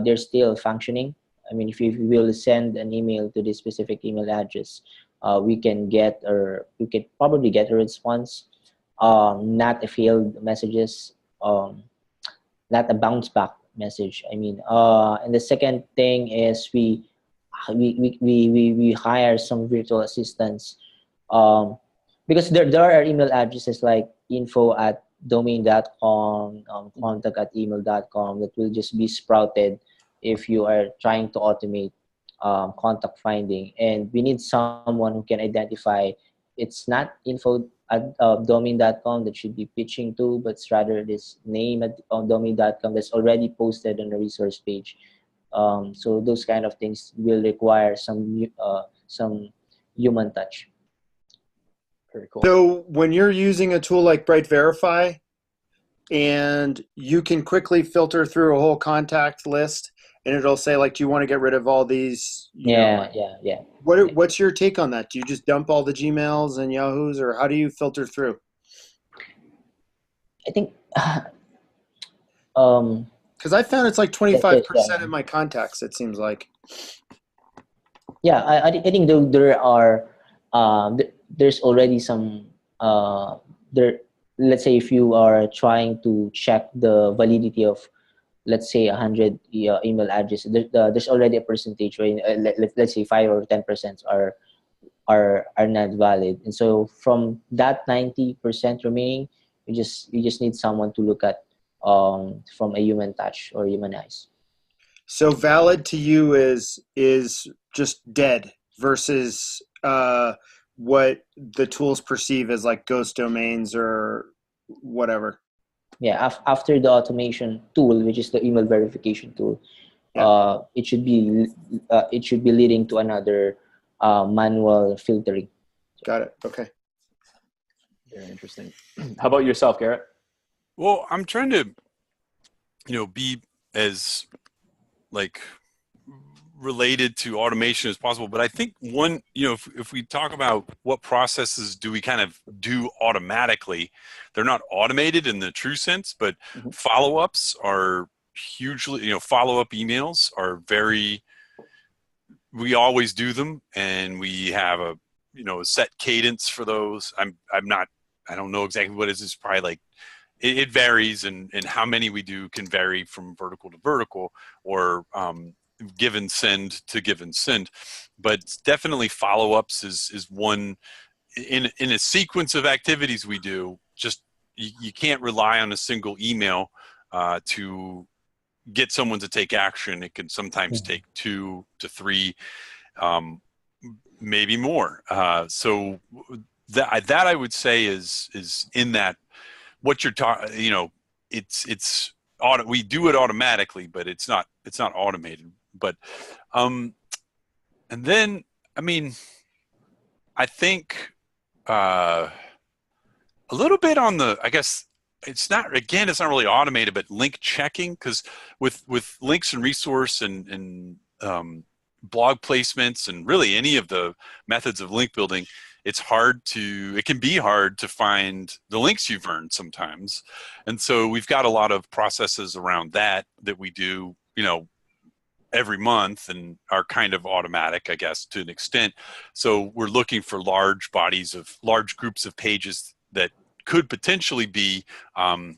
they're still functioning. I mean, if you will send an email to this specific email address, we can probably get a response, not a failed messages. not a bounce back message. I mean, and the second thing is we hire some virtual assistants, um, because there are email addresses like info@domain.com, contact@email.com that will just be sprouted if you are trying to automate contact finding. And we need someone who can identify it's not info@domain.com domain.com that should be pitching to, but it's rather this name at domain.com that's already posted on the resource page. So those kind of things will require some human touch. Very cool. So when you're using a tool like Bright Verify, and you can quickly filter through a whole contact list, and it'll say like, do you want to get rid of all these? Yeah. What's your take on that? Do you just dump all the Gmails and Yahoos, or how do you filter through? I think because I found it's like 25% of my contacts. It seems like. Yeah, I think there are there's already some there. Let's say if you are trying to check the validity of, let's say, 100 email addresses, there's already a percentage where let's say 5 or 10% are not valid, and so from that 90% remaining, you just need someone to look at from a human touch or human eyes. So valid to you is just dead versus what the tools perceive as like ghost domains or whatever. Yeah, after the automation tool, which is the email verification tool, it should be leading to another manual filtering. Got it. Okay. Very interesting. How about yourself, Garrett? Well, I'm trying to, be as like related to automation as possible. But I think one, if we talk about what processes do we kind of do automatically, they're not automated in the true sense, but follow-ups are hugely, follow-up emails are we always do them, and we have a set cadence for those. I don't know exactly what it is. It's probably like, it varies, and how many we do can vary from vertical to vertical, or give and send to give and send. But definitely follow-ups is one in a sequence of activities we do. Just you can't rely on a single email to get someone to take action. It can sometimes take 2 to 3, maybe more. So that I would say is in that what you're talking. It's we do it automatically, but it's not automated. But and then I think a little bit on the, I guess it's not really automated, but link checking, because with links and resource and blog placements and really any of the methods of link building, it can be hard to find the links you've earned sometimes. And so we've got a lot of processes around that we do, every month, and are kind of automatic, I guess, to an extent. So we're looking for large groups of pages that could potentially be a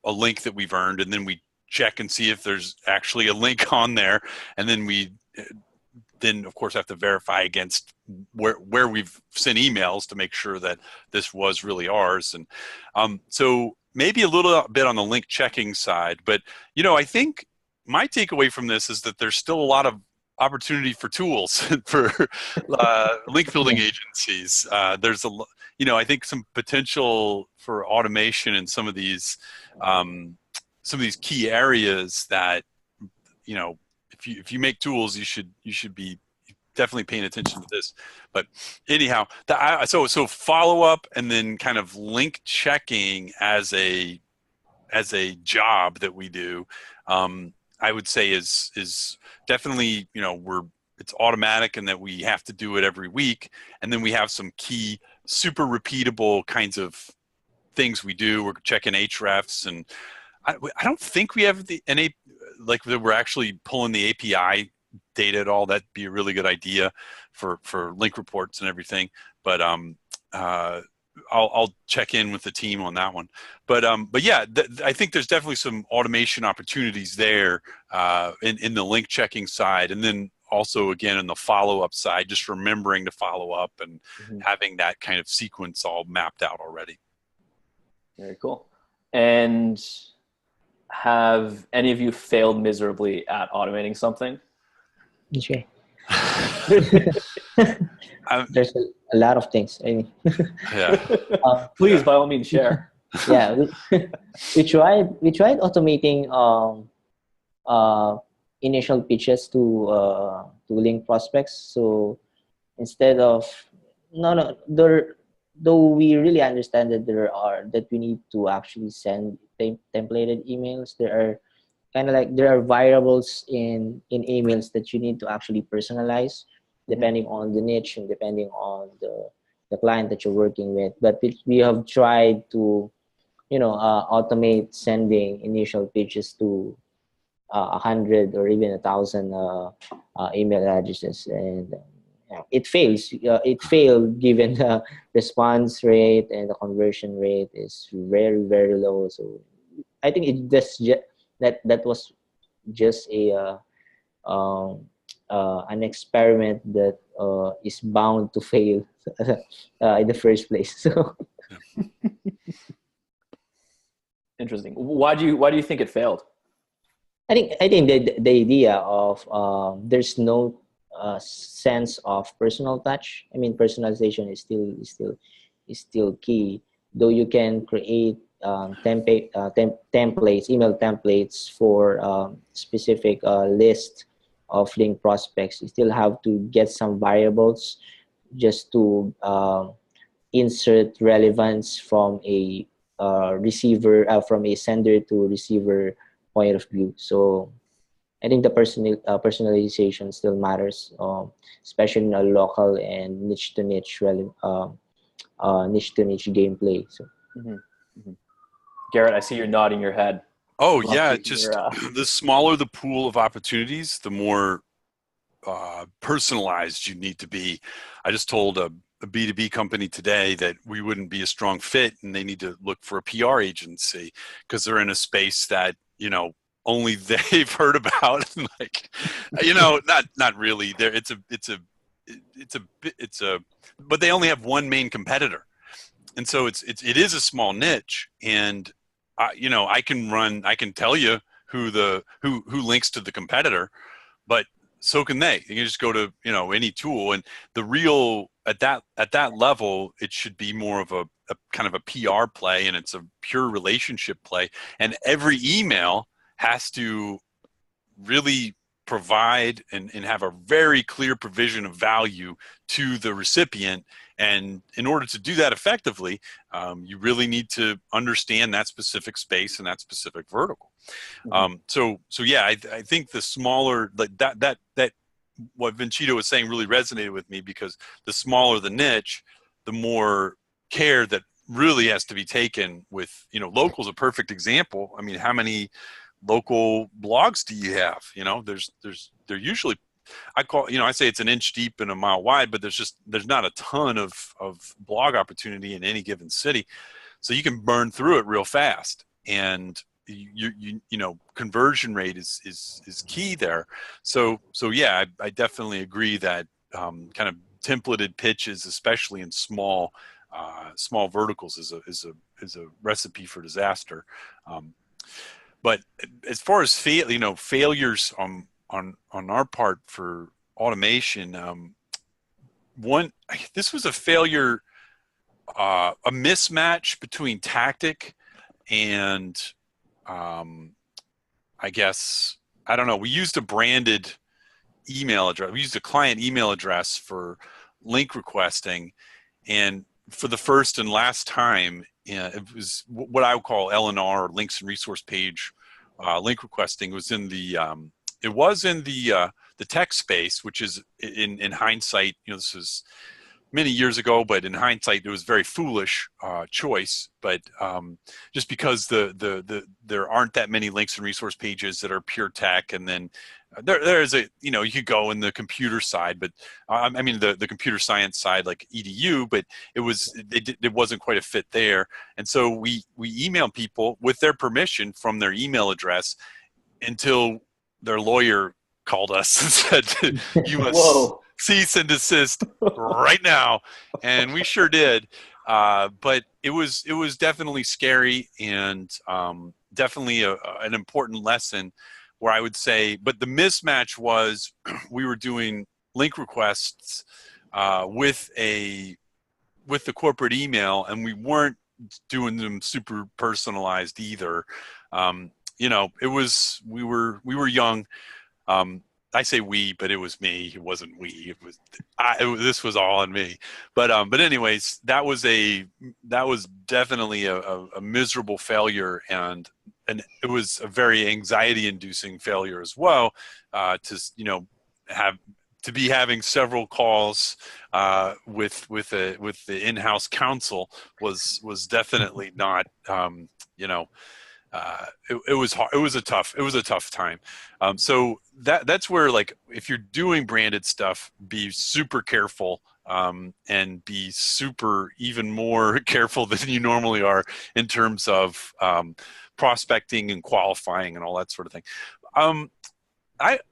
link that we've earned, and then we check and see if there's actually a link on there, and then we of course have to verify against where we've sent emails to make sure that this was really ours. And so maybe a little bit on the link checking side, but I think my takeaway from this is that there's still a lot of opportunity for tools for link building agencies. There's I think some potential for automation in some of these key areas that, if you make tools, you should be definitely paying attention to this. But anyhow, so follow up, and then kind of link checking as a job that we do, I would say is definitely, it's automatic, and that we have to do it every week. And then we have some key, super repeatable kinds of things we do. We're checking hrefs, and I don't think we have like that we're actually pulling the API data at all. That'd be a really good idea for link reports and everything. But I'll check in with the team on that one. But yeah, I think there's definitely some automation opportunities there in the link checking side, and then also again in the follow up side, just remembering to follow up and having that kind of sequence all mapped out already. Very cool. And have any of you failed miserably at automating something? Okay. There's a lot of things. I mean, Yeah. Please, by all means, share. Yeah, we tried automating initial pitches to link prospects. So instead of though we really understand that we need to actually send templated emails, there are variables in emails that you need to actually personalize depending on the niche and depending on the client that you're working with. But we have tried to automate sending initial pitches to 100 or even 1,000 email addresses, and it fails. It failed given the response rate and the conversion rate is very, very low. So I think that was just an experiment that is bound to fail in the first place. So interesting. Why do you think it failed? I think the idea of there's no sense of personal touch. I mean, personalization is still key. Though you can create templates, email templates for specific list of link prospects, you still have to get some variables just to insert relevance from a receiver, from a sender to receiver point of view. So I think the personalization still matters, especially in a local and niche to niche gameplay. So, Garrett, I see you're nodding your head. Oh yeah, just the smaller the pool of opportunities, the more personalized you need to be. I just told a B2B company today that we wouldn't be a strong fit, and they need to look for a PR agency because they're in a space that only they've heard about. Like, not really. There, but they only have one main competitor, and so it is a small niche. And I can tell you who links to the competitor, but so can they. You can just go to any tool, and the real at that level, it should be more of a kind of a PR play, and it's a pure relationship play. And every email has to really provide and have a very clear provision of value to the recipient. And in order to do that effectively, you really need to understand that specific space and that specific vertical. So yeah, I think the smaller, like that what Venchito was saying really resonated with me, because the smaller the niche, the more care that really has to be taken with, local is a perfect example. I mean, how many local blogs do you have? They're usually, I say it's an inch deep and a mile wide, but there's not a ton of blog opportunity in any given city. So you can burn through it real fast, and conversion rate is key there. So yeah, I definitely agree that kind of templated pitches, especially in small verticals, is a recipe for disaster. But as far as failures on our part for automation, this was a failure, a mismatch between tactic and I guess, I don't know. We used a branded email address. We used a client email address for link requesting, and for the first and last time, it was what I would call LNR, or links and resource page link requesting. Was in the the tech space, which is in hindsight, this is many years ago, but in hindsight, it was a very foolish choice. But just because there aren't that many links and resource pages that are pure tech, and then there's a, you know, you could go in the computer side, but I mean the computer science side, like EDU, but it wasn't quite a fit there. And so we emailed people with their permission from their email address until their lawyer called us and said, you must Whoa. cease and desist right now. And we sure did. But it was definitely scary, and definitely an important lesson, where I would say, but the mismatch was we were doing link requests with the corporate email, and we weren't doing them super personalized either. You know, we were young. I say we, but it was me. It wasn't we. This was all on me. But anyways, that was definitely a miserable failure, and it was a very anxiety-inducing failure as well. To be having several calls with the in-house counsel was definitely not, it was hard. It was a tough time. So that's where, like, if you're doing branded stuff, be super careful, and be super even more careful than you normally are in terms of prospecting and qualifying and all that sort of thing.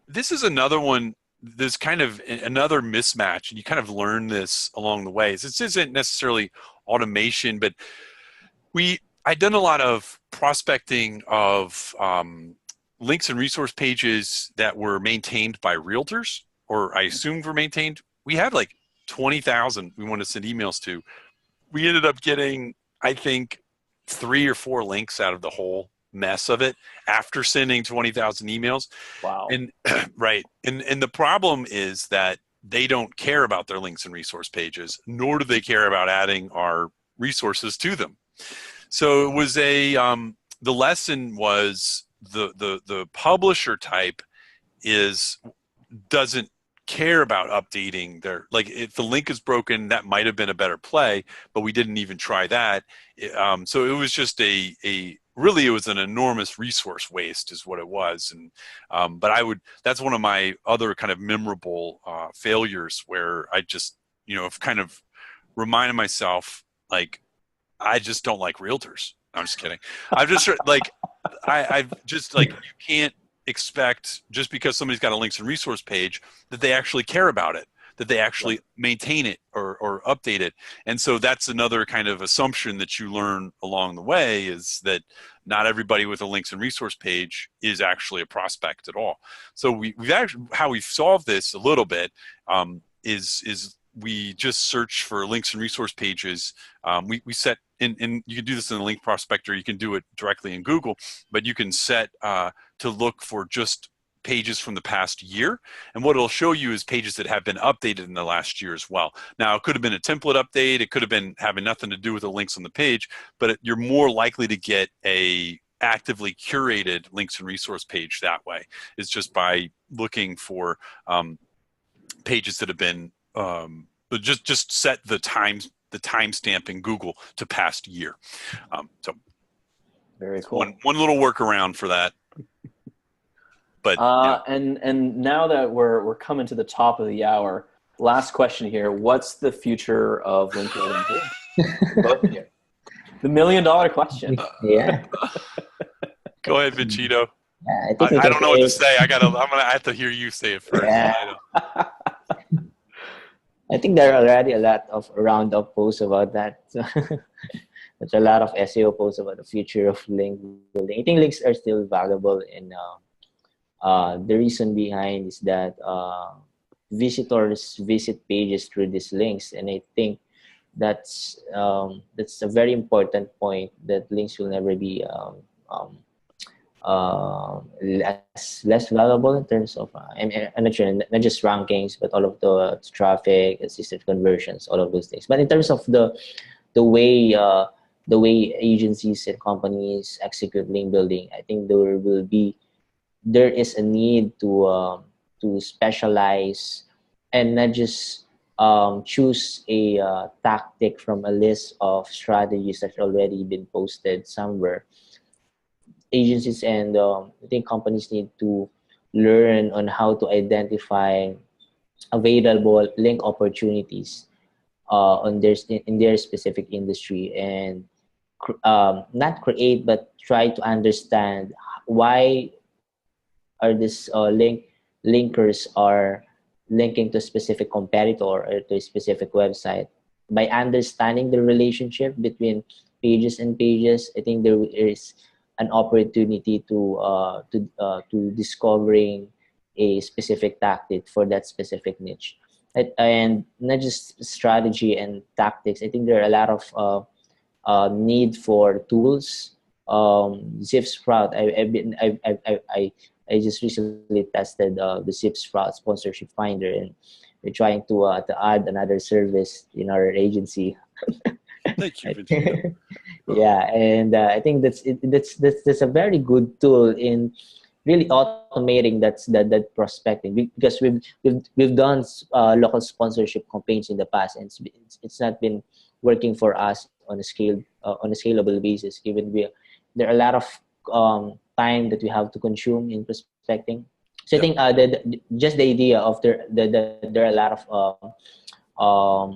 This is another one. There's kind of another mismatch, and you kind of learn this along the way. This isn't necessarily automation, but I'd done a lot of prospecting of links and resource pages that were maintained by realtors, or I assumed were maintained. We had like 20,000 we wanted to send emails to. We ended up getting, I think, 3 or 4 links out of the whole mess of it after sending 20,000 emails. Wow. And right. And the problem is that they don't care about their links and resource pages, nor do they care about adding our resources to them. So it was the lesson was the publisher type doesn't care about updating their, like, if the link is broken, that might have been a better play, but we didn't even try that. So it was just really, it was an enormous resource waste is what it was. And but that's one of my other kind of memorable failures, where I just, have kind of reminded myself, like, I just don't like realtors. I'm just kidding. I've just like, I've just, like, you can't expect, just because somebody's got a links and resource page, that they actually care about it, that they actually maintain it or update it. And so that's another kind of assumption that you learn along the way, is that not everybody with a links and resource page is actually a prospect at all. So we've actually, how we've solved this a little bit, is we just search for links and resource pages. We set, and you can do this in the link prospector, you can do it directly in Google, but you can set to look for just pages from the past year. And what it'll show you is pages that have been updated in the last year as well. Now, it could have been a template update. It could have been having nothing to do with the links on the page, but you're more likely to get a actively curated links and resource page that way. It's just by looking for pages that have been, just set the timestamp in Google to past year. So very cool. One little workaround for that. But and now that we're coming to the top of the hour, last question here: what's the future of link building? Both of you. The $1 million question. Yeah. Go ahead, Venchito. Yeah, I don't know what to say. I'm gonna have to hear you say it first. Yeah. I think there are already a lot of roundup posts about that. There's a lot of SEO posts about the future of link building. I think links are still valuable, and the reason behind is that visitors visit pages through these links, and I think that's a very important point, that links will never be less valuable in terms of I'm not sure, not just rankings, but all of the traffic, assisted conversions, all of those things. But in terms of the way agencies and companies execute link building, I think there is a need to specialize, and not just choose a tactic from a list of strategies that's already been posted somewhere. Agencies and I think companies need to learn on how to identify available link opportunities on their in their specific industry, and not create but try to understand why are this linkers are linking to a specific competitor or to a specific website. By understanding the relationship between pages and pages, I think there is an opportunity to discovering a specific tactic for that specific niche. And not just strategy and tactics. I think there are a lot of need for tools. Zip Sprout. I just recently tested the Zip Sprout sponsorship finder, and we're trying to add another service in our agency. Thank you, Venchito. Yeah, and I think that's a very good tool in really automating that prospecting, because we've done local sponsorship campaigns in the past, and it's not been working for us on a scalable basis, given there are a lot of time that we have to consume in prospecting. So I think just the idea of there are a lot of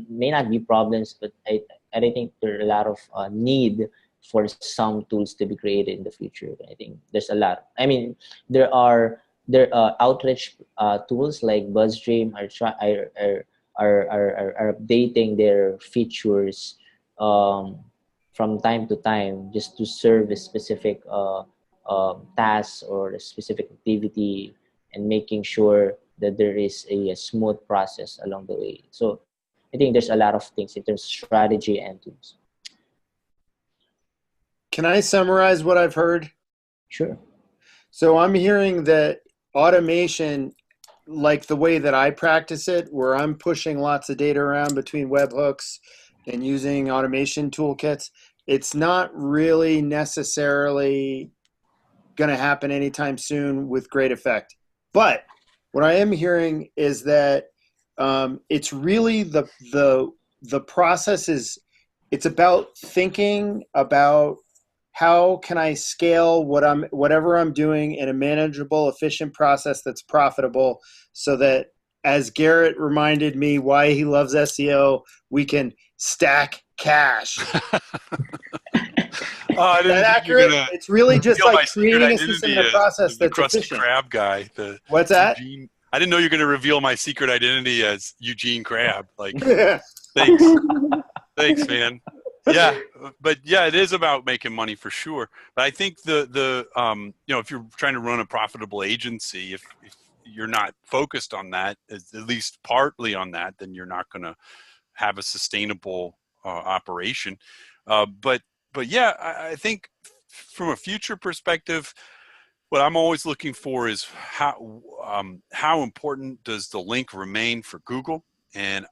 may not be problems, but I think there are a lot of need for some tools to be created in the future. I think there's a lot. I mean, there are outreach tools like BuzzStream are updating their features from time to time, just to serve a specific task or a specific activity, and making sure that there is a smooth process along the way. So I think there's a lot of things in terms of strategy and tools. Can I summarize what I've heard? Sure. So I'm hearing that automation, like the way that I practice it, where I'm pushing lots of data around between webhooks and using automation toolkits, it's not really necessarily going to happen anytime soon with great effect. But what I am hearing is that it's really the process is, it's about thinking about how can I scale whatever I'm doing in a manageable, efficient process that's profitable, so that, as Garrett reminded me why he loves SEO, we can stack cash. I didn't Is that think you were accurate? gonna It's really just reveal my like secret creating a system identity and a process as the that's Krusty efficient. Krab guy. What's that? Eugene. I didn't know you were going to reveal my secret identity as Eugene Krab. Like, thanks, thanks, man. Yeah, but yeah, it is about making money for sure. But I think if you're trying to run a profitable agency, if you're not focused on that, at least partly on that, then you're not going to have a sustainable operation. But yeah, I think from a future perspective, what I'm always looking for is how important does the link remain for Google, and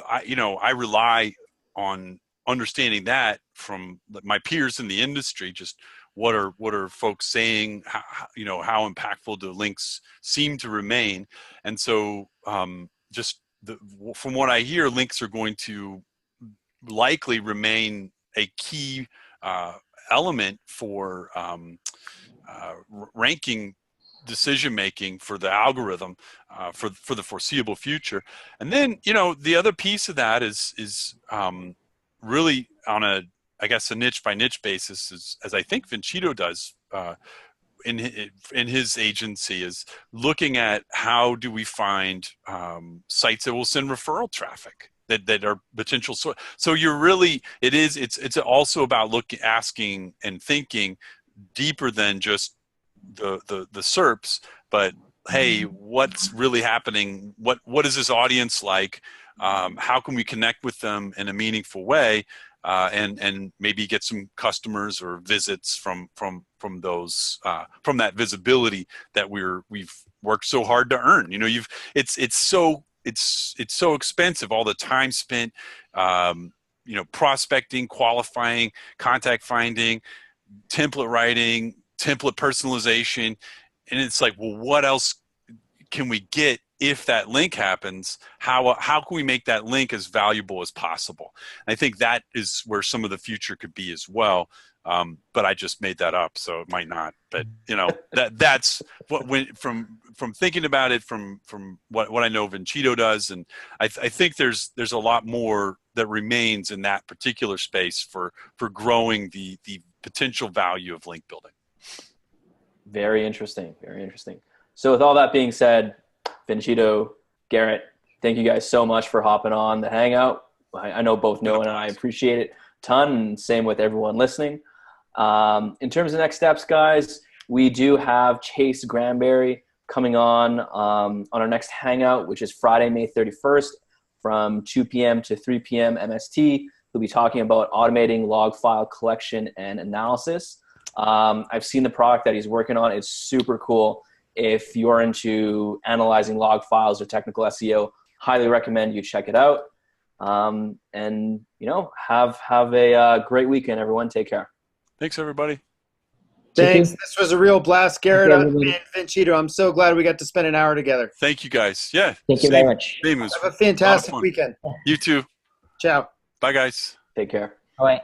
I rely on understanding that from my peers in the industry. Just what are folks saying? How impactful do links seem to remain? And so from what I hear, links are going to likely remain a key element for ranking decision making for the algorithm for the foreseeable future. And then the other piece of that is really on a niche by niche basis, as I think Venchito does in his agency, is looking at how do we find sites that will send referral traffic that are potential. So it's also about asking and thinking deeper than just the SERPs, but hey, what's really happening? What is this audience like? How can we connect with them in a meaningful way, and maybe get some customers or visits from those from that visibility that we've worked so hard to earn. It's so expensive, all the time spent prospecting, qualifying, contact finding, template writing, template personalization, and it's like, well, what else can we get if that link happens, how can we make that link as valuable as possible? And I think that is where some of the future could be as well. But I just made that up, so it might not. But that's what from thinking about it from what I know Venchito does, and I think there's a lot more that remains in that particular space for growing the potential value of link building. Very interesting. Very interesting. So with all that being said, Venchito, Garrett, thank you guys so much for hopping on the Hangout. I know both Noah and I appreciate it a ton, and same with everyone listening. In terms of next steps, guys, we do have Chase Granberry coming on our next Hangout, which is Friday, May 31st from 2 p.m. to 3 p.m. MST. He'll be talking about automating log file collection and analysis. I've seen the product that he's working on. It's super cool. If you're into analyzing log files or technical SEO, highly recommend you check it out. And have a great weekend, everyone. Take care. Thanks, everybody. Thanks. This was a real blast, Garrett. Okay, And Venchito, I'm so glad we got to spend an hour together. Thank you, guys. Yeah. Thank you very much. Same. It was Have a fantastic fun. weekend. You too. Ciao. Bye, guys. Take care. All right.